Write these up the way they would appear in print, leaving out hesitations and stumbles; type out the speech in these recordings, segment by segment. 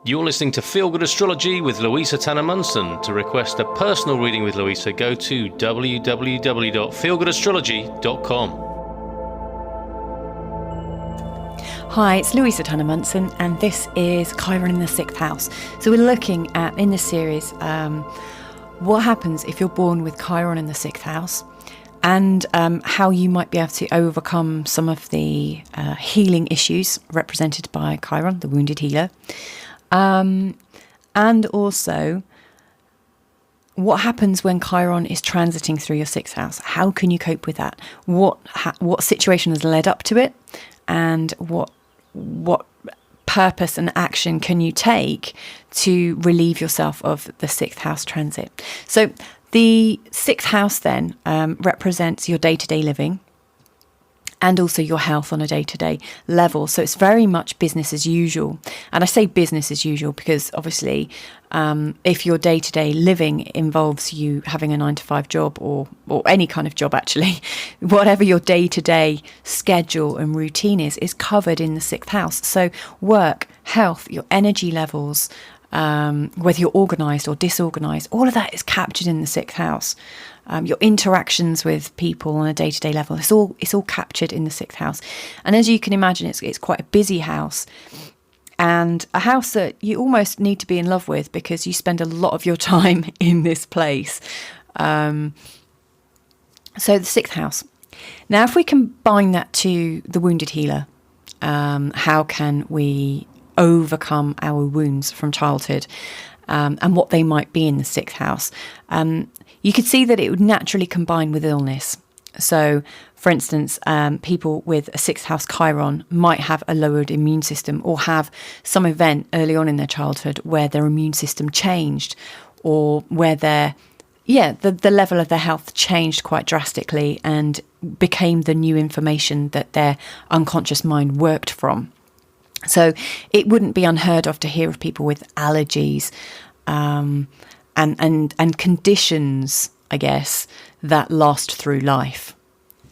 You're listening to Feel Good Astrology with Louisa Tanner Munson. To request a personal reading with Louisa, go to www.feelgoodastrology.com. Hi, it's Louisa Tanner Munson, and this is Chiron in the 6th house. So we're looking at, in this series, what happens if you're born with Chiron in the 6th house, and how you might be able to overcome some of the healing issues represented by Chiron, the wounded healer. And also, what happens when Chiron is transiting through your 6th house? How can you cope with that? What situation has led up to it? And what purpose and action can you take to relieve yourself of the 6th house transit? So the 6th house then represents your day-to-day living and also your health on a day-to-day level. So it's very much business as usual. And I say business as usual because obviously if your day-to-day living involves you having a 9-to-5 job or any kind of job actually, whatever your day-to-day schedule and routine is covered in the 6th house. So work, health, your energy levels, whether you're organised or disorganised, all of that is captured in the 6th house. Your interactions with people on a day-to-day level, it's all captured in the 6th house. And as you can imagine, it's quite a busy house, and a house that you almost need to be in love with because you spend a lot of your time in this place. So the 6th house. Now, if we combine that to the wounded healer, how can we overcome our wounds from childhood, and what they might be in the 6th house? You could see that it would naturally combine with illness. So, for instance, people with a 6th house Chiron might have a lowered immune system or have some event early on in their childhood where their immune system changed, or where the level of their health changed quite drastically and became the new information that their unconscious mind worked from. So it wouldn't be unheard of to hear of people with allergies and conditions, I guess, that last through life,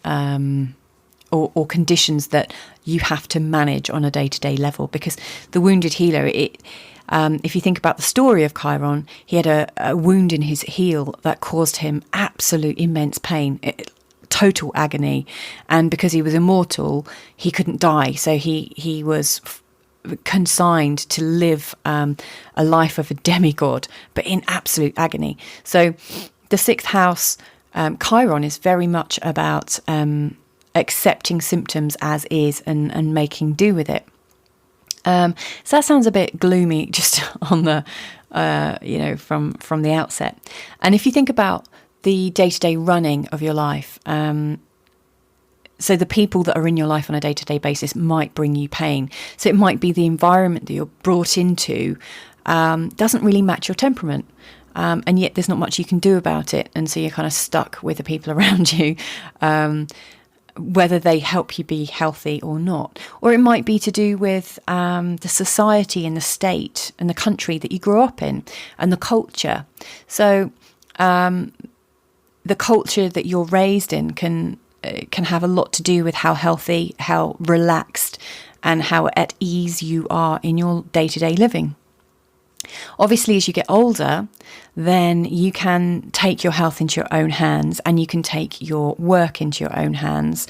or conditions that you have to manage on a day-to-day level. Because the wounded healer, if you think about the story of Chiron, he had a wound in his heel that caused him absolute immense pain, total agony, and because he was immortal, he couldn't die. So he was consigned to live a life of a demigod, but in absolute agony. So the 6th house Chiron is very much about accepting symptoms as is and making do with it. So that sounds a bit gloomy just on the from the outset. And if you think about the day-to-day running of your life, so the people that are in your life on a day-to-day basis might bring you pain. So it might be the environment that you're brought into doesn't really match your temperament. And yet there's not much you can do about it. And so you're kind of stuck with the people around you, whether they help you be healthy or not. Or it might be to do with the society and the state and the country that you grew up in and the culture. So the culture that you're raised in can have a lot to do with how healthy, how relaxed, and how at ease you are in your day-to-day living. Obviously, as you get older, then you can take your health into your own hands, and you can take your work into your own hands,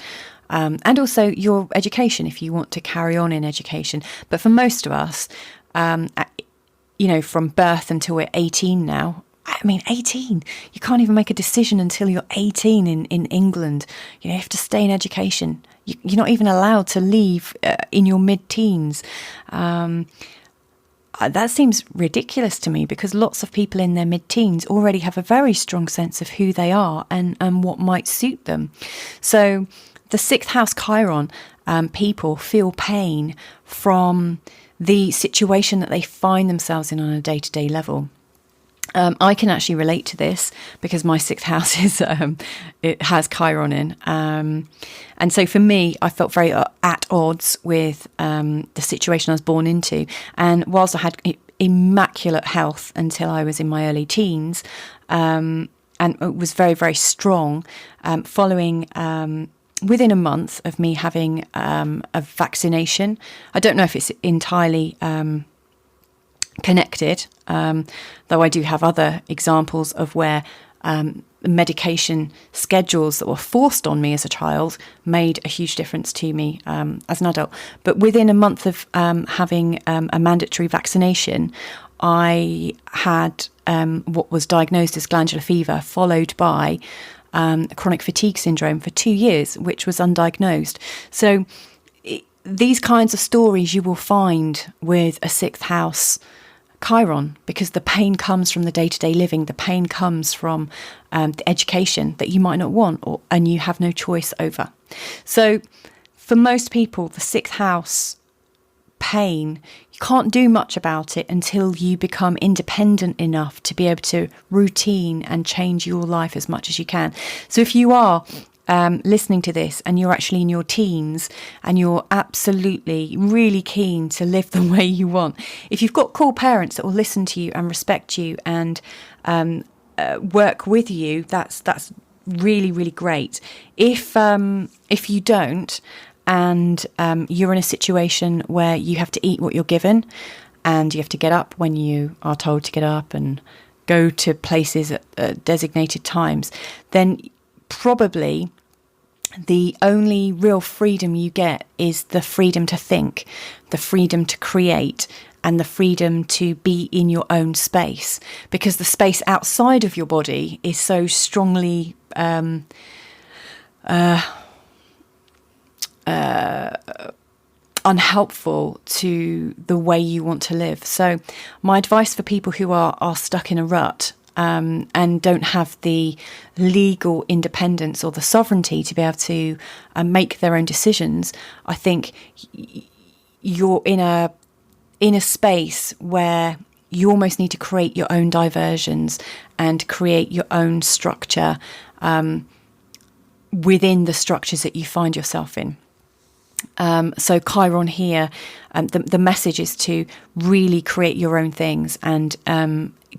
and also your education if you want to carry on in education. But for most of us, from birth until we're 18 now, 18, you can't even make a decision until you're 18 in England. You have to stay in education. You're not even allowed to leave in your mid-teens. That seems ridiculous to me because lots of people in their mid-teens already have a very strong sense of who they are and what might suit them. So the 6th house Chiron people feel pain from the situation that they find themselves in on a day-to-day level. I can actually relate to this because my 6th house it has Chiron in. And so for me, I felt very at odds with the situation I was born into. And whilst I had immaculate health until I was in my early teens, and it was very, very strong, following within a month of me having a vaccination. I don't know if it's entirely connected, though I do have other examples of where medication schedules that were forced on me as a child made a huge difference to me as an adult. But within a month of having a mandatory vaccination, I had what was diagnosed as glandular fever, followed by chronic fatigue syndrome for 2 years, which was undiagnosed. So these kinds of stories you will find with a sixth house Chiron, because the pain comes from the day-to-day living, the pain comes from the education that you might not want and you have no choice over. So for most people, the sixth house pain, you can't do much about it until you become independent enough to be able to routine and change your life as much as you can. So if you are listening to this and you're actually in your teens and you're absolutely really keen to live the way you want, if you've got cool parents that will listen to you and respect you and work with you, that's really, really great. If you don't, and you're in a situation where you have to eat what you're given and you have to get up when you are told to get up and go to places at designated times, then probably the only real freedom you get is the freedom to think, the freedom to create, and the freedom to be in your own space, because the space outside of your body is so strongly unhelpful to the way you want to live. So my advice for people who are stuck in a rut and don't have the legal independence or the sovereignty to be able to make their own decisions, I think you're in a space where you almost need to create your own diversions and create your own structure within the structures that you find yourself in. So Chiron here, the message is to really create your own things and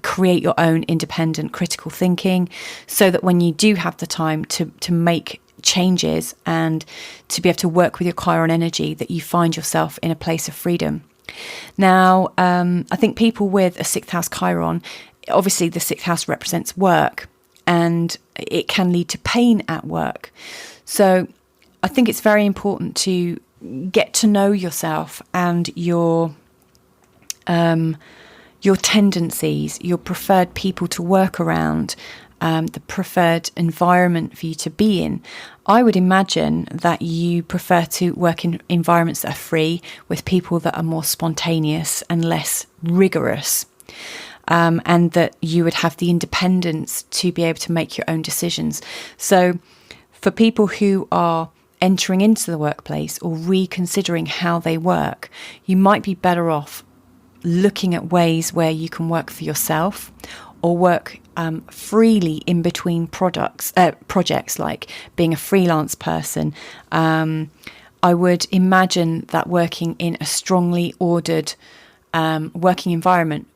create your own independent critical thinking, so that when you do have the time to make changes and to be able to work with your Chiron energy, that you find yourself in a place of freedom. Now, I think people with a sixth house Chiron, obviously the sixth house represents work and it can lead to pain at work. So I think it's very important to get to know yourself and your tendencies, your preferred people to work around, the preferred environment for you to be in. I would imagine that you prefer to work in environments that are free, with people that are more spontaneous and less rigorous, and that you would have the independence to be able to make your own decisions. So for people who are entering into the workplace or reconsidering how they work, you might be better off looking at ways where you can work for yourself or work freely in between projects, like being a freelance person. I would imagine that working in a strongly ordered working environment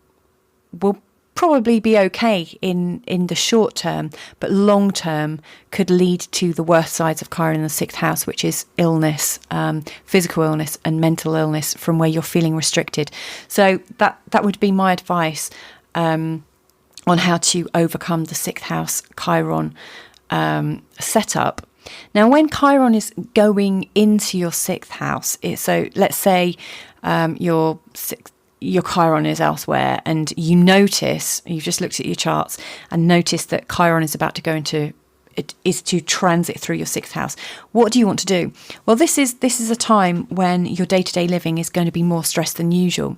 will probably be okay in the short term, but long term could lead to the worst sides of Chiron in the sixth house, which is illness, physical illness and mental illness from where you're feeling restricted. So that would be my advice on how to overcome the sixth house Chiron setup. Now, when Chiron is going into your sixth house, so let's say your Chiron is elsewhere and you've just looked at your charts and noticed that Chiron is about to go into, it is to transit through your sixth house. What do you want to do? Well, this is a time when your day-to-day living is going to be more stressed than usual.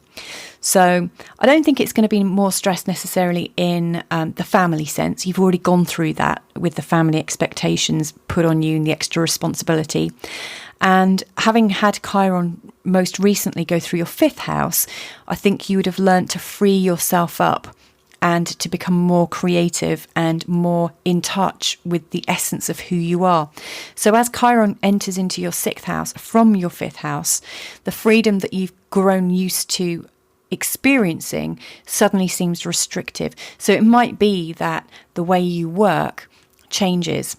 So I don't think it's going to be more stressed necessarily in the family sense. You've already gone through that with the family expectations put on you and the extra responsibility. And having had Chiron most recently go through your fifth house, I think you would have learnt to free yourself up and to become more creative and more in touch with the essence of who you are. So as Chiron enters into your sixth house from your fifth house, the freedom that you've grown used to experiencing suddenly seems restrictive. So it might be that the way you work changes.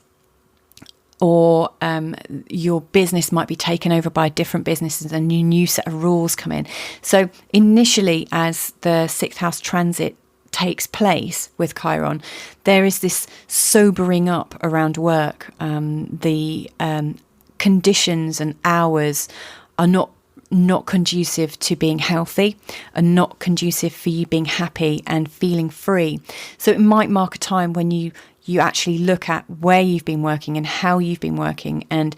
or your business might be taken over by different businesses and a new set of rules come in. So initially, as the sixth house transit takes place with Chiron, there is this sobering up around work. The conditions and hours are not conducive to being healthy, and not conducive for you being happy and feeling free. So it might mark a time when you actually look at where you've been working and how you've been working, and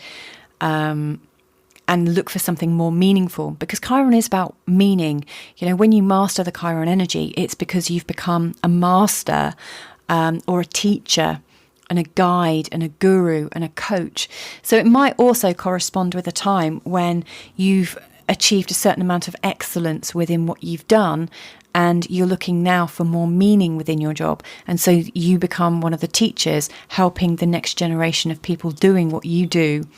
look for something more meaningful, because Chiron is about meaning. When you master the Chiron energy, it's because you've become a master or a teacher and a guide and a guru and a coach. So it might also correspond with a time when you've achieved a certain amount of excellence within what you've done, and you're looking now for more meaning within your job. And so you become one of the teachers, helping the next generation of people doing what you do,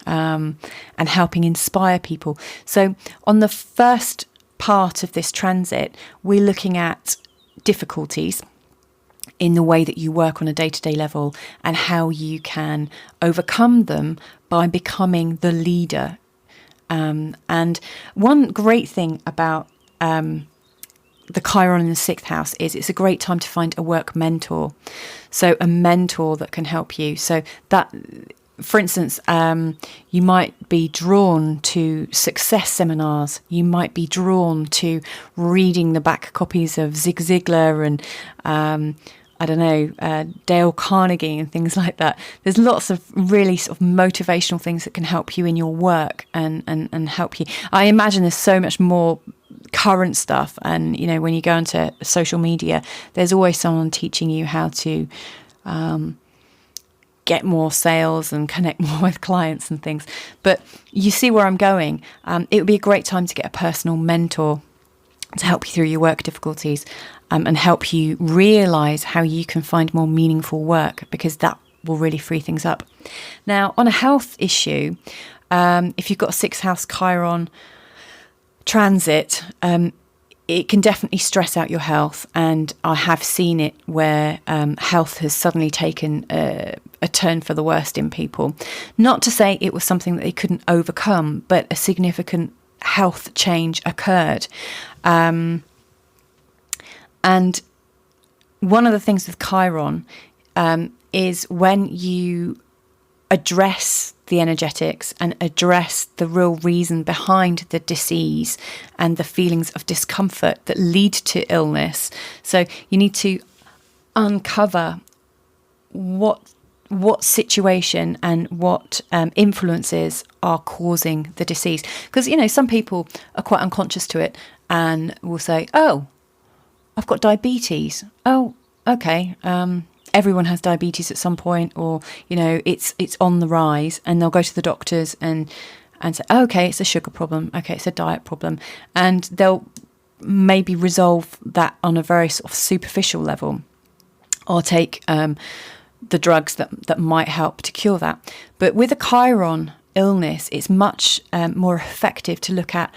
and helping inspire people. So on the first part of this transit, we're looking at difficulties in the way that you work on a day-to-day level, and how you can overcome them by becoming the leader. And one great thing about the Chiron in the sixth house is it's a great time to find a work mentor. So a mentor that can help you. So that, for instance, you might be drawn to success seminars. You might be drawn to reading the back copies of Zig Ziglar and Dale Carnegie and things like that. There's lots of really sort of motivational things that can help you in your work and help you. I imagine there's so much more current stuff, and when you go into social media, there's always someone teaching you how to get more sales and connect more with clients and things. But you see where I'm going. It would be a great time to get a personal mentor to help you through your work difficulties, and help you realise how you can find more meaningful work, because that will really free things up. Now, on a health issue, if you've got a sixth house Chiron transit, it can definitely stress out your health, and I have seen it where health has suddenly taken a turn for the worst in people. Not to say it was something that they couldn't overcome, but a significant health change occurred. And one of the things with Chiron is when you address the energetics and address the real reason behind the disease and the feelings of discomfort that lead to illness. So you need to uncover what situation and what influences are causing the disease. Because, some people are quite unconscious to it and will say, oh, I've got diabetes. Oh, okay. Everyone has diabetes at some point, or, it's on the rise, and they'll go to the doctors and say, oh, okay, it's a sugar problem. Okay, it's a diet problem. And they'll maybe resolve that on a very sort of superficial level, or take the drugs that might help to cure that. But with a Chiron illness, it's much more effective to look at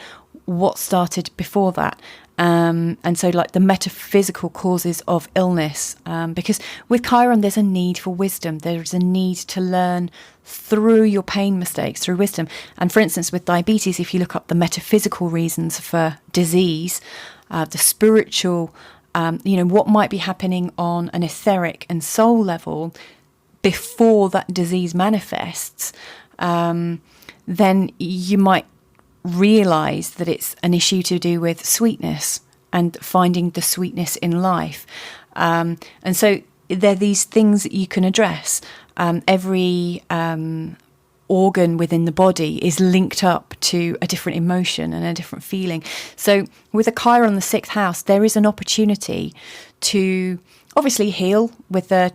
what started before that. And so like the metaphysical causes of illness, because with Chiron, there's a need for wisdom. There's a need to learn through your pain mistakes, through wisdom. And for instance, with diabetes, if you look up the metaphysical reasons for disease, the spiritual, what might be happening on an etheric and soul level before that disease manifests, then you might realize that it's an issue to do with sweetness and finding the sweetness in life. And so there are these things that you can address. Every organ within the body is linked up to a different emotion and a different feeling. So with a Chiron in the sixth house, there is an opportunity to obviously heal with the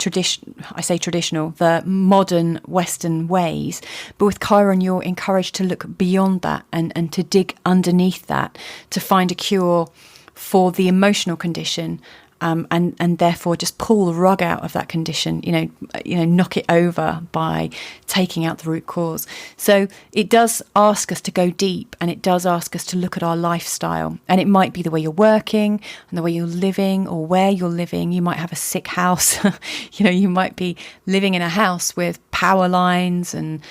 the modern Western ways. But with Chiron, you're encouraged to look beyond that and to dig underneath that to find a cure for the emotional condition and therefore just pull the rug out of that condition, knock it over by taking out the root cause. So it does ask us to go deep, and it does ask us to look at our lifestyle. And it might be the way you're working and the way you're living, or where you're living. You might have a sick house. You might be living in a house with power lines and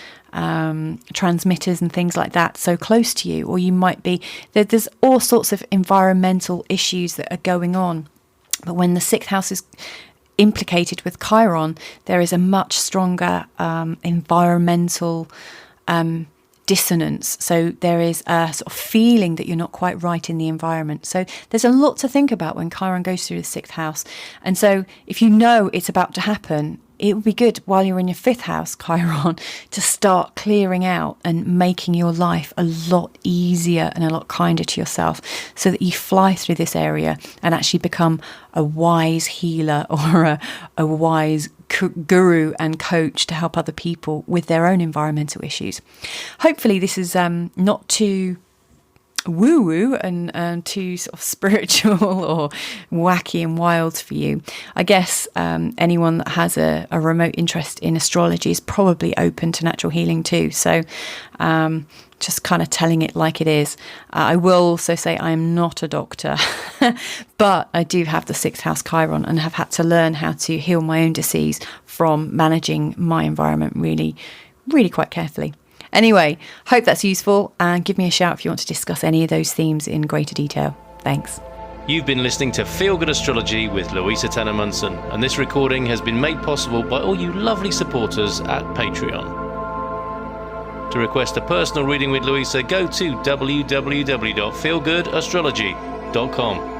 transmitters and things like that so close to you, or you might be there's all sorts of environmental issues that are going on. But when the sixth house is implicated with Chiron, there is a much stronger environmental dissonance. So there is a sort of feeling that you're not quite right in the environment. So there's a lot to think about when Chiron goes through the sixth house. And so if you know it's about to happen, it would be good while you're in your fifth house, Chiron, to start clearing out and making your life a lot easier and a lot kinder to yourself, so that you fly through this area and actually become a wise healer or a wise guru and coach to help other people with their own environmental issues. Hopefully this is not too woo-woo and too sort of spiritual or wacky and wild for you. I guess anyone that has a remote interest in astrology is probably open to natural healing too. So just kind of telling it like it is. I will also say I am not a doctor, but I do have the sixth house Chiron and have had to learn how to heal my own disease from managing my environment really, really quite carefully. Anyway, hope that's useful, and give me a shout if you want to discuss any of those themes in greater detail. Thanks. You've been listening to Feel Good Astrology with Louisa Tanner Munson, and this recording has been made possible by all you lovely supporters at Patreon. To request a personal reading with Louisa, go to www.feelgoodastrology.com.